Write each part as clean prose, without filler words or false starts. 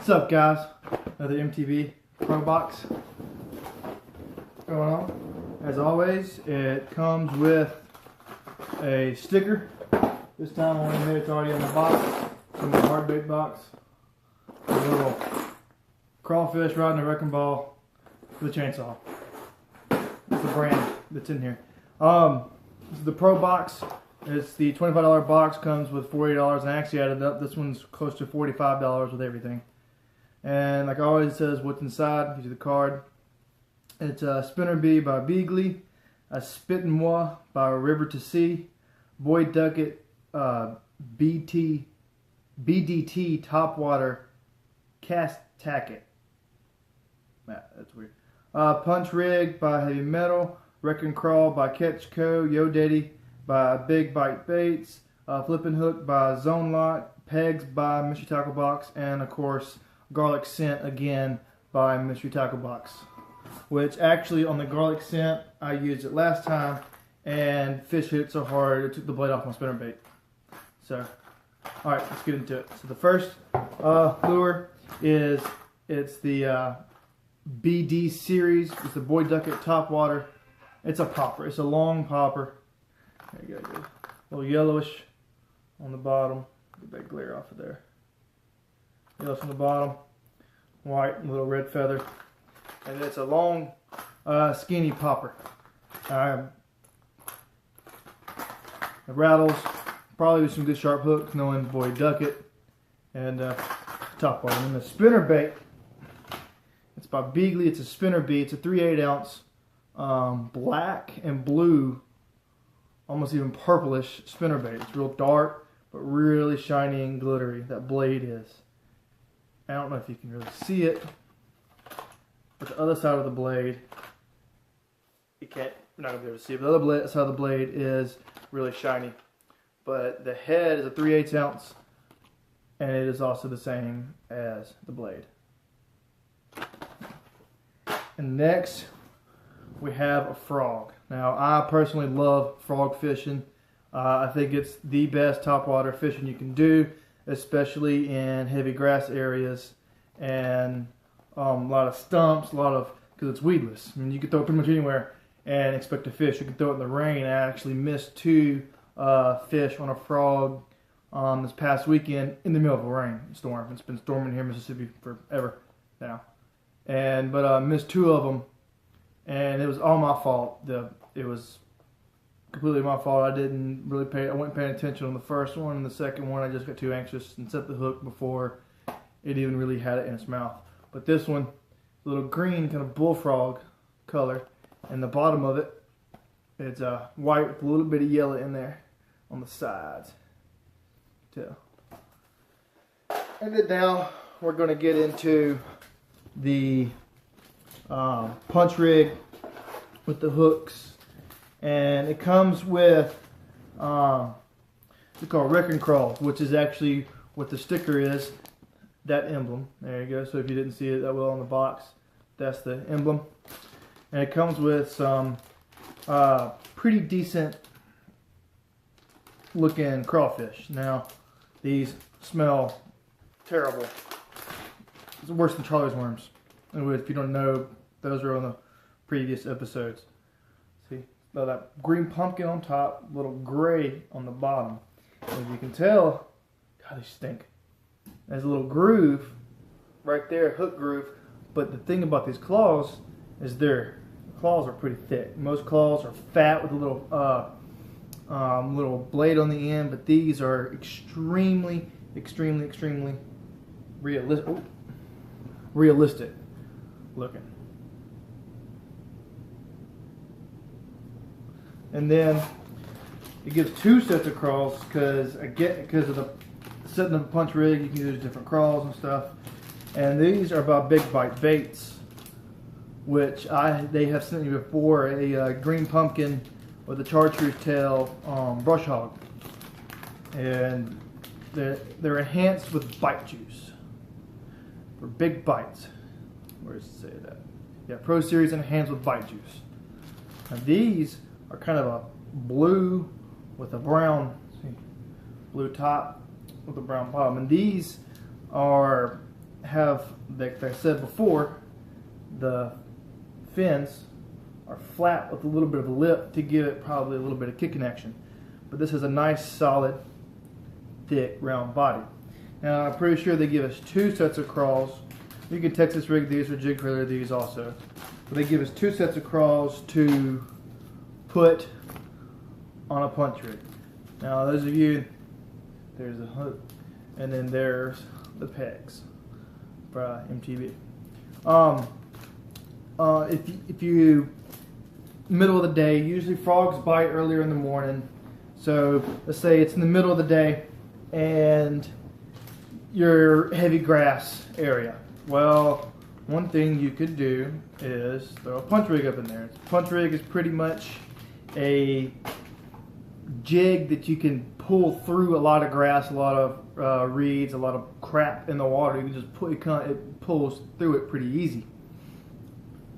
What's up, guys? Another MTB Pro Box going on. As always, it comes with a sticker. This time only made it's already in the box. From the hard bait box. A little crawfish riding a wrecking ball with a chainsaw. That's the brand that's in here. This is the Pro Box. It's the $25 box, comes with $40, and I actually added up. This one's close to $45 with everything. And like always, it says what's inside. Gives you the card. It's a Spinner Bee by Beagley, a Spit Moi by River to Sea, Boyd Duckett BDT Topwater Cast Tacket. That's weird. Punch Rig by Heavy Metal, Wreck and Crawl by Catch Co, Yo Daddy by Big Bite Baits, Flippin' Hook by Zone Lock, Pegs by Mystery Tackle Box, and of course Garlic Scent again by Mystery Tackle Box. Which actually on the garlic scent, I used it last time and fish hit it so hard it took the blade off my spinnerbait. So, alright, let's get into it. So the first lure is, it's the BD series. It's the Boyd Duckett Topwater. It's a popper. It's a long popper. There you go. A little yellowish on the bottom. Get that glare off of there. Yellowish on the bottom. White, little red feather. And it's a long, skinny popper. It rattles. Probably with some good sharp hooks, knowing Boyd Duckett and Topwater. And the spinner bait, it's by Beagley. It's a Spinner Bee. It's a 3/8 ounce black and blue, almost even purplish spinner bait. It's real dark, but really shiny and glittery. That blade is. I don't know if you can really see it, but the other side of the blade, you can't. You're not gonna be able to see it. But the other side of the blade is really shiny. But the head is a 3/8 ounce, and it is also the same as the blade. And next, we have a frog. Now, I personally love frog fishing. I think it's the best topwater fishing you can do, especially in heavy grass areas and a lot of stumps, because it's weedless. I mean, you can throw it pretty much anywhere and expect to fish. You can throw it in the rain. I actually missed 2 fish on a frog this past weekend in the middle of a rain storm. It's been storming here in Mississippi forever now. But missed 2 of them, and it was all my fault. It was completely my fault. I wasn't paying attention on the first one, and the second one I just got too anxious and set the hook before it even really had it in its mouth. But this one, a little green kind of bullfrog color, and the bottom of it, it's white with a little bit of yellow in there on the sides. Too. And then now we're going to get into the punch rig with the hooks, and it comes with it's called Wreck and Crawl, which is actually what the sticker is. That emblem. There you go. So if you didn't see it that well on the box, that's the emblem. And it comes with some pretty decent looking crawfish. Now, these smell terrible. It's worse than Charlie's worms. And if you don't know, those are on the previous episodes. See, that green pumpkin on top, little gray on the bottom. And as you can tell, God, they stink. There's a little groove right there, hook groove. But the thing about these claws is their claws are pretty thick. Most claws are fat with a little little blade on the end, but these are extremely realistic looking. And then it gives 2 sets of crawls because of the setting up a punch rig. You can use different crawls and stuff. And these are by Big Bite Baits, which they have sent me before, a green pumpkin with a chartreuse tail brush hog, and they're enhanced with bite juice for big bites. Where does it say that? Yeah, Pro Series enhanced with bite juice. Now these are kind of a blue with a brown, blue top with a brown bottom, and these have have, like I said before, the fins are flat with a little bit of a lip to give it probably a little bit of kicking action. But this is a nice, solid, thick, round body. Now I'm pretty sure they give us 2 sets of crawls. You can Texas rig these or jig trailer these also. But they give us 2 sets of crawls to put on a punch rig. Now those of you, there's a hook, and then there's the pegs by MTB. If you middle of the day, usually frogs bite earlier in the morning. So let's say it's in the middle of the day and your heavy grass area. Well, one thing you could do is throw a punch rig up in there. A punch rig is pretty much a jig that you can pull through a lot of grass, a lot of reeds, a lot of crap in the water. You can just pull it pulls through it pretty easy.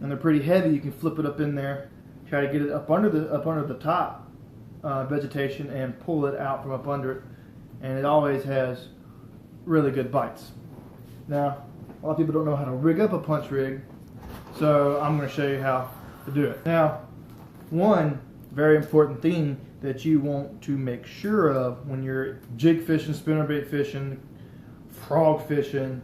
And they're pretty heavy. You can flip it up in there, try to get it up under the top vegetation and pull it out from up under it. And it always has really good bites. Now, a lot of people don't know how to rig up a punch rig, so I'm going to show you how to do it. Now, one very important thing that you want to make sure of when you're jig fishing, spinnerbait fishing, frog fishing,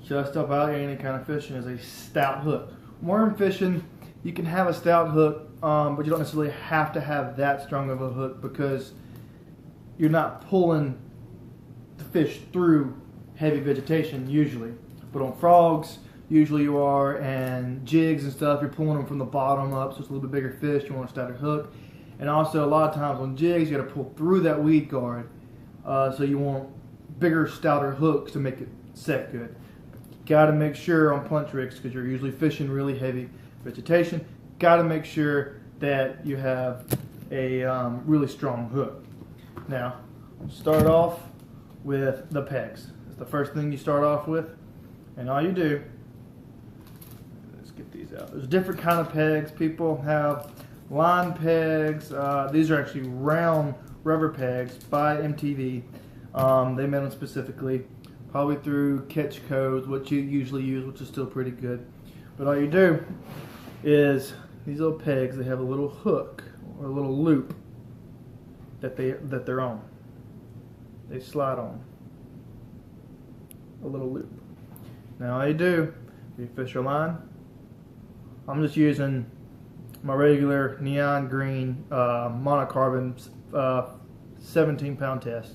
just about any kind of fishing is a stout hook. Worm fishing, you can have a stout hook, but you don't necessarily have to have that strong of a hook because you're not pulling the fish through heavy vegetation usually. But on frogs, usually you are, and jigs and stuff, you're pulling them from the bottom up, so it's a little bit bigger fish, you want a stouter hook. And also a lot of times on jigs, you got to pull through that weed guard, so you want bigger, stouter hooks to make it set good. Got to make sure on punch rigs, because you're usually fishing really heavy vegetation, got to make sure that you have a really strong hook. Now, start off with the pegs. It's the first thing you start off with, and all you do, let's get these out. There's different kind of pegs. People have line pegs. These are actually round rubber pegs by MTB. They made them specifically, probably through catch codes, what you usually use, which is still pretty good. But all you do is these little pegs, they have a little hook or a little loop that they're on. They slide on a little loop. Now all you do, you fish your line. I'm just using my regular neon green monocarbon 17-pound test.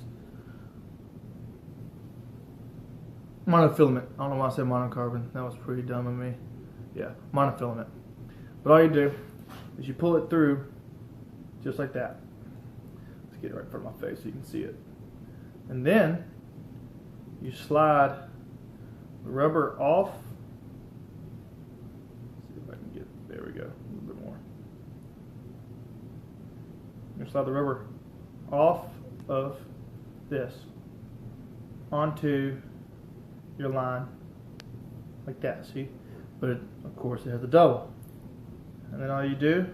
Monofilament. I don't know why I said monocarbon. That was pretty dumb of me. Yeah, monofilament. But all you do is you pull it through just like that. Let's get it right in front of my face so you can see it. And then you slide the rubber off. Let's see if I can get, there we go, a little bit more. You slide the rubber off of this onto your line like that, see? But it, of course it has a double. And then all you do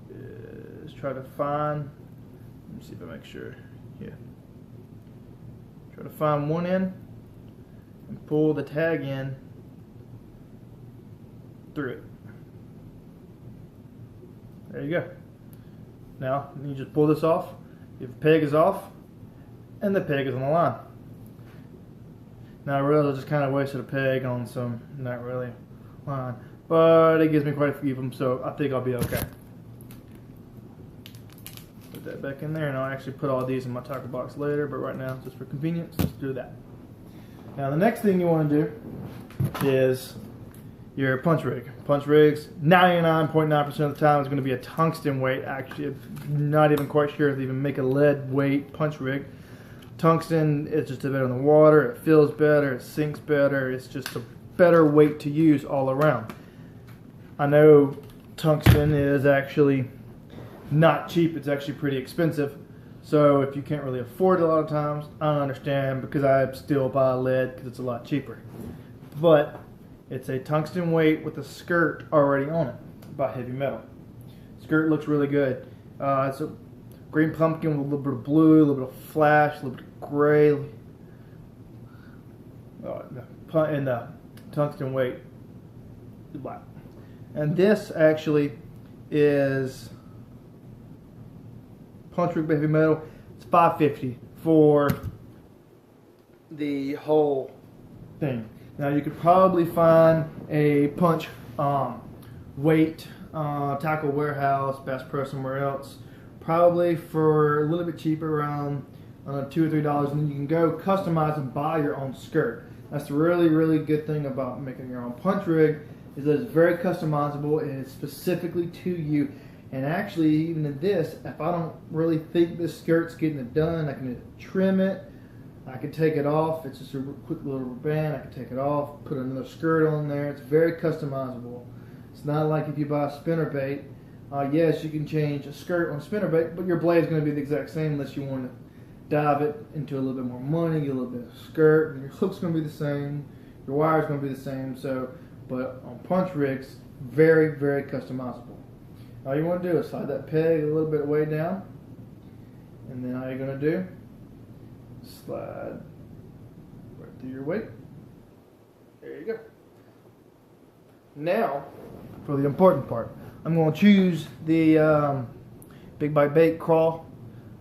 is try to find, let me see if I make sure, yeah. Try to find one end and pull the tag in through it. There you go. Now you just pull this off. If the peg is off and the peg is on the line. Now I realize I just kind of wasted a peg on some not really line, but it gives me quite a few of them, so I think I'll be okay. Put that back in there, and I'll actually put all these in my tackle box later, but right now, just for convenience, let's do that. Now the next thing you want to do is your punch rig. Punch rigs, 99.9% of the time is going to be a tungsten weight. Actually, I'm not even quite sure if they even make a lead weight punch rig. Tungsten is just better in the water, it feels better, it sinks better, it's just a better weight to use all around. I know tungsten is actually not cheap, it's actually pretty expensive. So if you can't really afford it a lot of times, I understand, because I still buy lead because it's a lot cheaper. But it's a tungsten weight with a skirt already on it by Heavy Metal. Skirt looks really good. It's a green pumpkin with a little bit of blue, a little bit of flash, a little bit of gray. and the tungsten weight is black. And this actually is punch rig heavy metal. It's $5.50 for the whole thing. Now you could probably find a punch weight tackle warehouse, Bass Pro, somewhere else, probably for a little bit cheaper, around $2 or $3, and then you can go customize and buy your own skirt. That's the really good thing about making your own punch rig, is that it's very customizable and it's specifically to you. And actually, even in this, if I don't really think this skirt's getting it done, I can trim it, I can take it off. It's just a quick little band. I can take it off, put another skirt on there. It's very customizable. It's not like if you buy a spinnerbait. Yes, you can change a skirt on a spinnerbait, but your blade is going to be the exact same unless you want to dive it into a little bit more money, get a little bit of skirt, and your hook's going to be the same, your wire's going to be the same. So, but on punch rigs, very customizable. All you want to do is slide that peg a little bit way down, and then all you're going to do, slide right through your weight. There you go. Now, for the important part, I'm going to choose the Big Bite Bait crawl.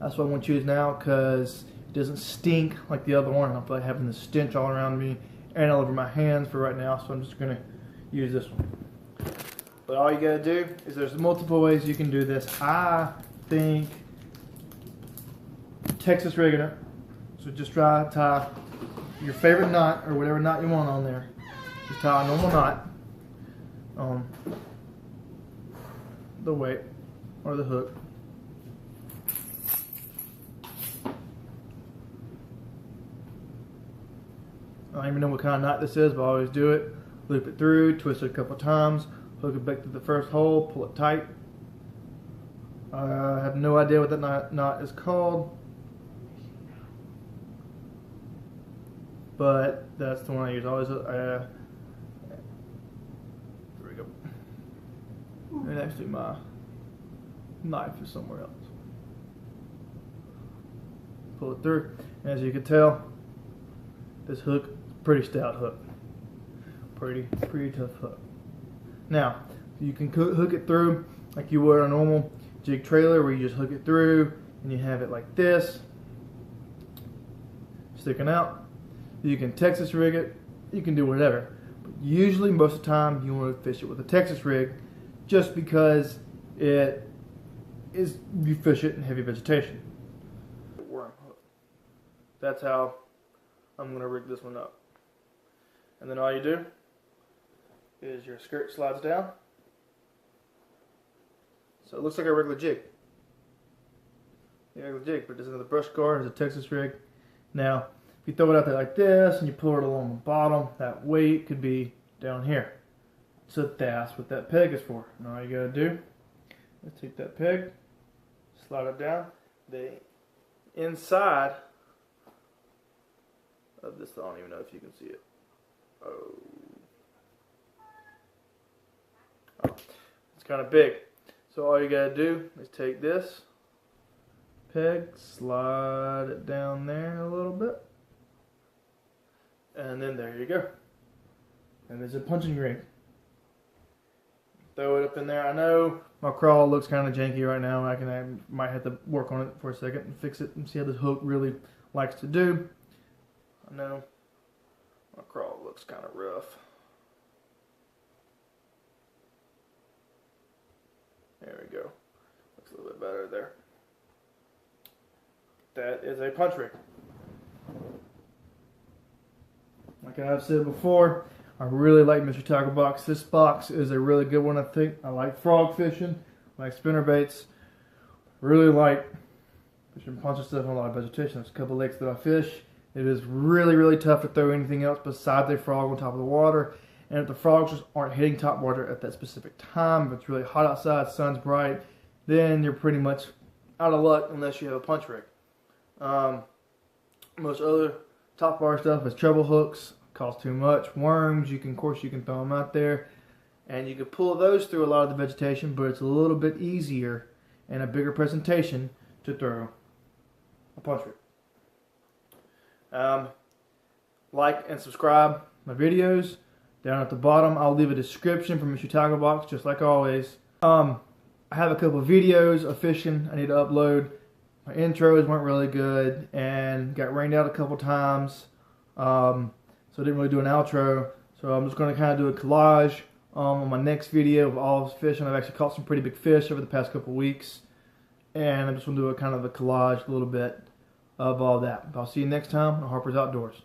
That's what I'm going to choose now, because it doesn't stink like the other one. I don't feel like having the stench all around me and all over my hands for right now, so I'm just going to use this one. But all you got to do is, there's multiple ways you can do this. I think Texas rigging it. So just try to tie your favorite knot, or whatever knot you want on there. Just tie a normal knot on the weight or the hook. I don't even know what kind of knot this is, but I always do it. Loop it through, twist it a couple times, hook it back to the first hole, pull it tight. I have no idea what that knot is called, but that's the one I use. Always. There we go. And actually, my knife is somewhere else. Pull it through, and as you can tell, this hook is a pretty stout hook. Pretty tough hook. Now, you can hook it through like you would a normal jig trailer, where you just hook it through and you have it like this, sticking out. You can Texas rig it, you can do whatever. But usually, most of the time, you want to fish it with a Texas rig, just because you fish it in heavy vegetation. Worm hook. That's how I'm going to rig this one up. And then all you do is your skirt slides down. So it looks like a regular jig. Regular jig, but this is another brush guard, it's a Texas rig. Now, if you throw it out there like this and you pull it along the bottom, that weight could be down here. So that's what that peg is for. Now all you gotta do is take that peg, slide it down. The inside of this, I don't even know if you can see it. Oh, it's kind of big. So all you gotta do is take this peg, slide it down there a little bit, and then there you go. And there's a punching rig. Throw it up in there. I know my crawl looks kind of janky right now. I might have to work on it for a second and fix it and see how this hook really likes to do. I know my crawl looks kind of rough. There we go. Looks a little bit better there. That is a punch rig. Like I've said before, I really like Mr. Tackle Box. This box is a really good one, I think. I like frog fishing, I like spinnerbaits. Really like fishing punch and stuff on a lot of vegetation. There's a couple lakes that I fish. It is really tough to throw anything else besides a frog on top of the water. And if the frogs just aren't hitting top water at that specific time, if it's really hot outside, sun's bright, then you're pretty much out of luck unless you have a punch rig. Most other top water stuff is treble hooks, cost too much. Worms, of course you can throw them out there, and you can pull those through a lot of the vegetation, but it's a little bit easier and a bigger presentation to throw a punch rig. like and subscribe my videos. Down at the bottom, I'll leave a description from Mr. Tackle Box, just like always. I have a couple of videos of fishing I need to upload. My intros weren't really good and got rained out a couple times, so I didn't really do an outro. So I'm just going to kind of do a collage on my next video of all this fishing. I've actually caught some pretty big fish over the past couple weeks, and I'm just going to do a kind of a collage a little bit of all that. I'll see you next time on Harper's Outdoors.